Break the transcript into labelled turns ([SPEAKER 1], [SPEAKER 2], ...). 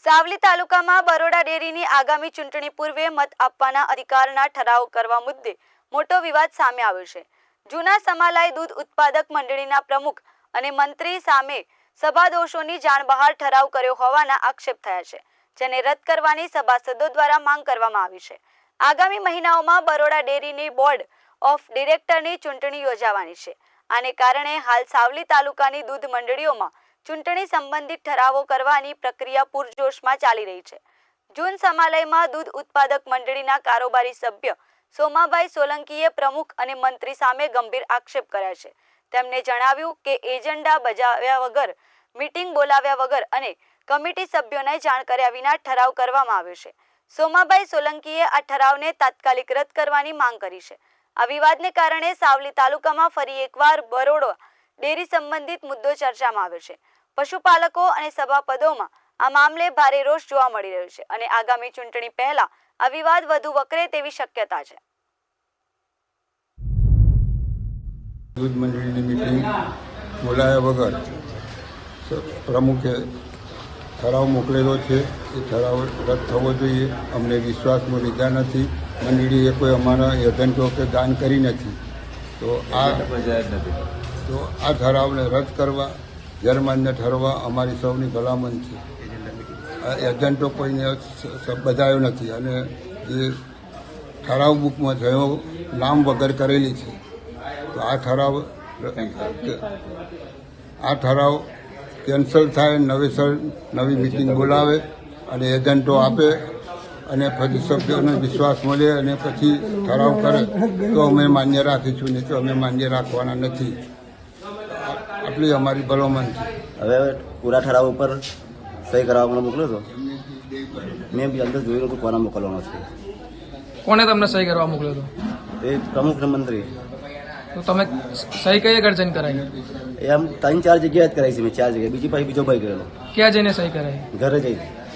[SPEAKER 1] સાવલી તાલુકામાં બરોડા ડેરીની આગામી ચૂંટણી પૂર્વે મત આપવાના અધિકારના ઠરાવ કરવા મુદ્દે મોટો વિવાદ સામે આવ્યો છે. જૂના સમાલાઈ દૂધ ઉત્પાદક મંડળીના પ્રમુખ અને મંત્રી સામે સભાદોષોની જાણ બહાર ઠરાવ કર્યો હોવાના આક્ષેપ થયા છે, જેને રદ કરવાની સભાસદો દ્વારા માંગ કરવામાં આવી છે. આગામી મહિનાઓમાં બરોડા ડેરીની બોર્ડ ઓફ ડિરેક્ટરની ચૂંટણી યોજાવાની છે. આને કારણે હાલ સાવલી તાલુકાની દૂધ મંડળીઓમાં ચૂંટણી સંબંધિત ઠરાવો કરવાની પ્રક્રિયા પૂરજોશમાં ચાલી રહી છે. જૂન સમાલયમાં દૂધ ઉત્પાદક મંડળીના કારોબારી સભ્ય સોમાભાઈ સોલંકીએ પ્રમુખ અને મંત્રી સામે ગંભીર આક્ષેપ કર્યા છે. તેમણે જણાવ્યું કે એજન્ડા બજાવ્યા વગર, મીટિંગ બોલાવ્યા વગર અને કમિટી સભ્યોને જાણ કર્યા વિના ઠરાવ કરવામાં આવ્યો છે. સોમાભાઈ સોલંકીએ આ ઠરાવને તાત્કાલિક રદ કરવાની માંગ કરી છે. આ વિવાદને કારણે સાવલી તાલુકામાં ફરી એકવાર બરોડા ડેરી સંબંધિત મુદ્દો ચર્ચામાં આવ્યો છે. પશુપાલકો અને સભાપદોમાં આ મામલે ભારે રોષ જોવા મળી રહ્યો છે અને આગામી ચૂંટણી પહેલા આ વિવાદ વધુ વકરે તેવી શક્યતા છે.
[SPEAKER 2] દૂધ મંડળીની મીટિંગ બોલાયા વગર પ્રમુખે ઠરાવ મોકલેલો છે. એ ઠરાવ રદ થવો જોઈએ. અમને વિશ્વાસમાં લીધા નથી. મંડળીએ કોઈ અમારા એજન્ટો કે દાન કરી નથી. તો આ ઠરાવને રદ કરવા, ગેરમાન્ય ઠરવા અમારી સૌની ભલામણ છે. એજન્ટો કોઈને બધાયો નથી અને જે ઠરાવ બુકમાં થયો નામ વગર કરેલી છે. તો આ ઠરાવ કેન્સલ થાય, નવેસર નવી મિટિંગ બોલાવે અને એજન્ટો આપે અને પછી સભ્યોને વિશ્વાસ મળે અને પછી ઠરાવ કરે તો અમે માન્ય રાખીશું, નહીં તો અમે માન્ય રાખવાના નથી. આટલી અમારી ભલામણ છે.
[SPEAKER 3] હવે પૂરા ઠરાવ ઉપર સહી કરાવવાનો મોકલ્યો હતો. મેં બી અંદર જોયેલું હતું કોના મોકલવાનો છે.
[SPEAKER 4] કોને તમને સહી કરવા મોકલ્યો હતો?
[SPEAKER 3] એ પ્રમુખ ને મંત્રી.
[SPEAKER 4] તો તમે સહી કઈ આગળ જઈને કરાવી?
[SPEAKER 3] એ આમ 3-4 જગ્યાએ જ કરાવી છે મેં, 4 જગ્યાએ. બીજી પાસે બીજો ભાઈ ગયેલો.
[SPEAKER 4] ક્યાં જઈને સહી કરાવી?
[SPEAKER 3] ઘરે જઈને.